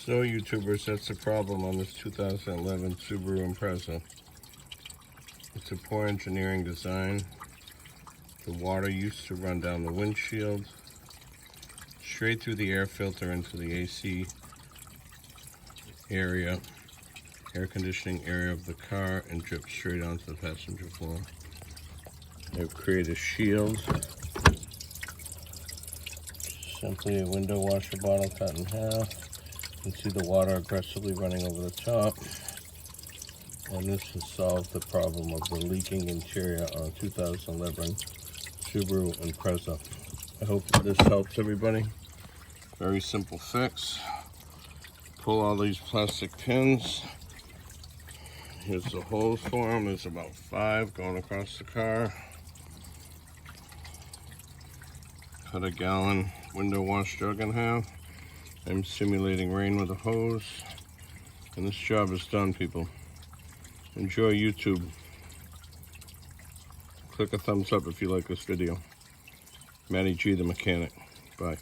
So YouTubers, that's the problem on this 2011 Subaru Impreza. It's a poor engineering design. The water used to run down the windshield, straight through the air filter into the AC area, air conditioning area of the car, and drip straight onto the passenger floor. They've created shields. Simply a window washer bottle cut in half. You can see the water aggressively running over the top. And this has solved the problem of the leaking interior on 2011 Subaru Impreza. I hope that this helps everybody. Very simple fix. Pull all these plastic pins. Here's the holes for them. There's about 5 going across the car. Cut a gallon window wash jug in half. I'm simulating rain with a hose. And this job is done, people. Enjoy YouTube. Click a thumbs up if you like this video. Matty G, the mechanic. Bye.